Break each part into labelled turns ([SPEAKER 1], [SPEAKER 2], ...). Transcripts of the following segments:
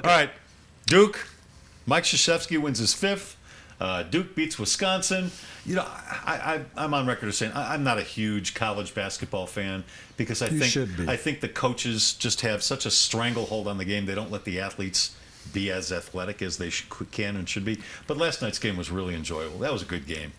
[SPEAKER 1] All right, Duke. Mike Krzyzewski wins his 5th. Duke beats Wisconsin. You know, I'm on record as saying I'm not a huge college basketball fan because I think the coaches just have such a stranglehold on the game. They don't let the athletes be as athletic as they can and should be. But last night's game was really enjoyable. That was a good game.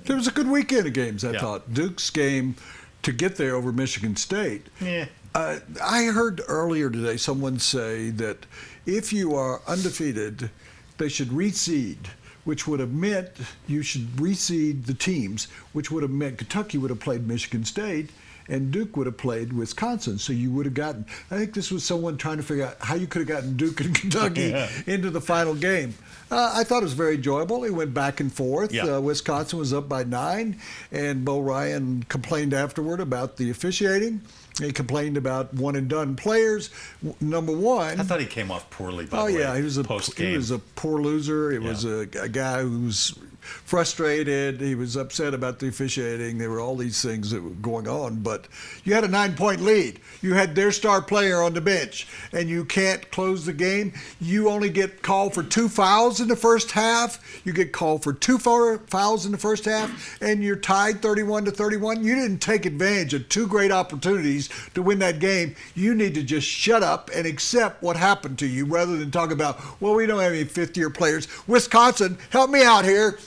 [SPEAKER 2] There was a good weekend of games, I thought. Duke's game to get there over Michigan State.
[SPEAKER 1] Yeah.
[SPEAKER 2] I heard earlier today someone say that if you are undefeated, they should reseed, which would have meant you should reseed the teams, which would have meant Kentucky would have played Michigan State and Duke would have played Wisconsin. So you would have gotten, I think this was someone trying to figure out how you could have gotten Duke and Kentucky into the final game. I thought it was very enjoyable. It went back and forth.
[SPEAKER 1] Yeah.
[SPEAKER 2] Wisconsin was up by 9, and Bo Ryan complained afterward about the officiating. He complained about one-and-done players. Number one,
[SPEAKER 1] I thought he came off poorly, by the way.
[SPEAKER 2] Oh, yeah, he was a poor loser. It was a guy who was frustrated. He was upset about the officiating. There were all these things that were going on. But you had a 9-point lead. You had their star player on the bench, and you can't close the game. You only get called for 2 fouls in the first half. You get called for 2 fouls in the first half, and you're tied 31-31. You didn't take advantage of 2 great opportunities to win that game. You need to just shut up and accept what happened to you rather than talk about, well, we don't have any fifth-year players. Wisconsin, help me out here.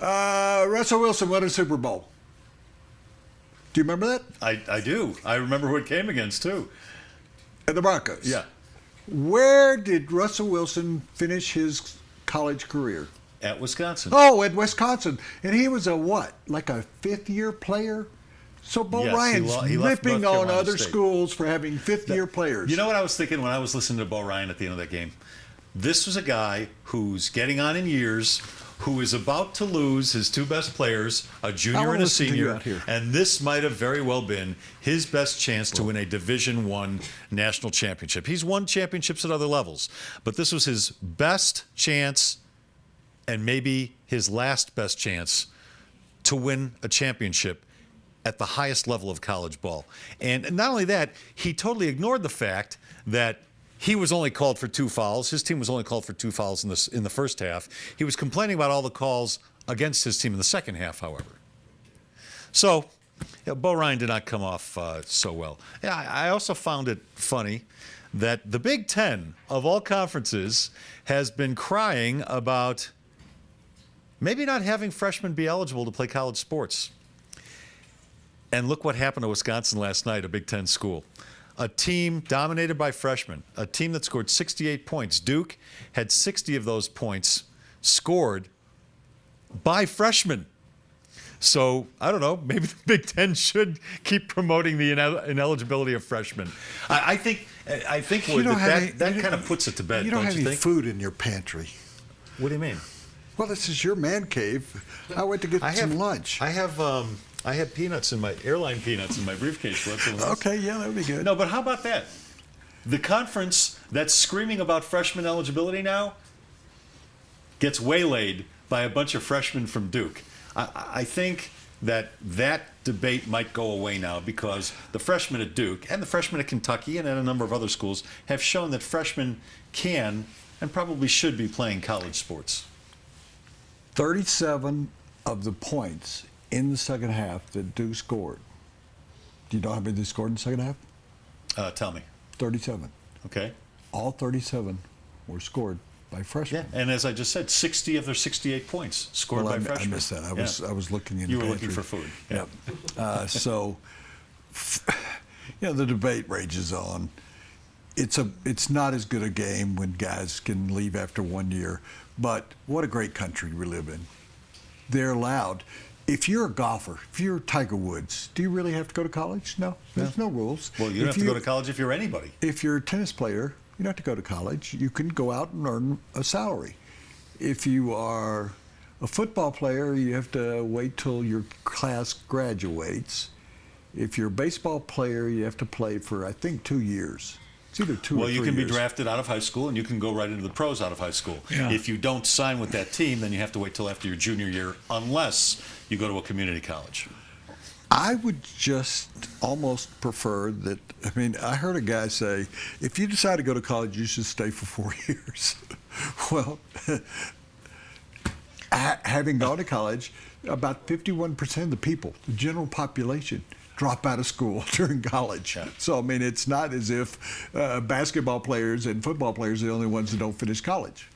[SPEAKER 2] Russell Wilson won a Super Bowl. Do you remember that?
[SPEAKER 1] I do. I remember who it came against, too.
[SPEAKER 2] And the Broncos.
[SPEAKER 1] Yeah.
[SPEAKER 2] Where did Russell Wilson finish his college career?
[SPEAKER 1] At Wisconsin.
[SPEAKER 2] Oh, at Wisconsin. And he was a what? Like a 5th-year player? So Bo Ryan's ripping on other schools for having 5th-year players.
[SPEAKER 1] You know what I was thinking when I was listening to Bo Ryan at the end of that game? This was a guy who's getting on in years, who is about to lose his 2 best players, a junior and a senior, and this might have very well been his best chance to win a Division I national championship. He's won championships at other levels, but this was his best chance and maybe his last best chance to win a championship at the highest level of college ball. And not only that, he totally ignored the fact that he was only called for 2 fouls. His team was only called for 2 fouls in the first half. He was complaining about all the calls against his team in the second half, however. So, Bo Ryan did not come off so well. I also found it funny that the Big Ten, of all conferences, has been crying about maybe not having freshmen be eligible to play college sports. And look what happened to Wisconsin last night, a Big Ten school. A team dominated by freshmen, a team that scored 68 points. Duke had 60 of those points scored by freshmen. So, I don't know, maybe the Big Ten should keep promoting the ineligibility of freshmen. I think that kind of puts it to bed,
[SPEAKER 2] you
[SPEAKER 1] don't you think?
[SPEAKER 2] You don't have any food in your pantry.
[SPEAKER 1] What do you mean?
[SPEAKER 2] Well, this is your man cave. I went to get some lunch.
[SPEAKER 1] I had airline peanuts in my briefcase.
[SPEAKER 2] Okay, yeah, that would be good.
[SPEAKER 1] No, but how about that? The conference that's screaming about freshman eligibility now gets waylaid by a bunch of freshmen from Duke. I think that debate might go away now because the freshmen at Duke and the freshmen at Kentucky and at a number of other schools have shown that freshmen can and probably should be playing college sports.
[SPEAKER 2] 37 of the points in the second half that Duke scored. Do you know how many they scored in the second half?
[SPEAKER 1] Tell me.
[SPEAKER 2] 37.
[SPEAKER 1] Okay.
[SPEAKER 2] All 37 were scored by freshmen.
[SPEAKER 1] Yeah, and as I just said, 60 of their 68 points scored by freshmen.
[SPEAKER 2] I missed that. I was looking in
[SPEAKER 1] You
[SPEAKER 2] the
[SPEAKER 1] were
[SPEAKER 2] pantry.
[SPEAKER 1] looking for food.
[SPEAKER 2] Yeah. So, the debate rages on. It's not as good a game when guys can leave after 1 year, but what a great country we live in. They're allowed. If you're a golfer, if you're Tiger Woods, do you really have to go to college? No, there's no rules.
[SPEAKER 1] Well, you don't have to go to college if you're anybody.
[SPEAKER 2] If you're a tennis player, you don't have to go to college. You can go out and earn a salary. If you are a football player, you have to wait till your class graduates. If you're a baseball player, you have to play for, I think, 2 years. It's either 2 or 3 years.
[SPEAKER 1] Well, you can be drafted out of high school, and you can go right into the pros out of high school.
[SPEAKER 2] Yeah.
[SPEAKER 1] If you don't sign with that team, then you have to wait till after your junior year, unless you go to a community college.
[SPEAKER 2] I would just almost prefer that. I mean, I heard a guy say, if you decide to go to college, you should stay for 4 years. Well, having gone to college, about 51% of the people, the general population, drop out of school during college.
[SPEAKER 1] Yeah.
[SPEAKER 2] So, I mean, it's not as if basketball players and football players are the only ones that don't finish college.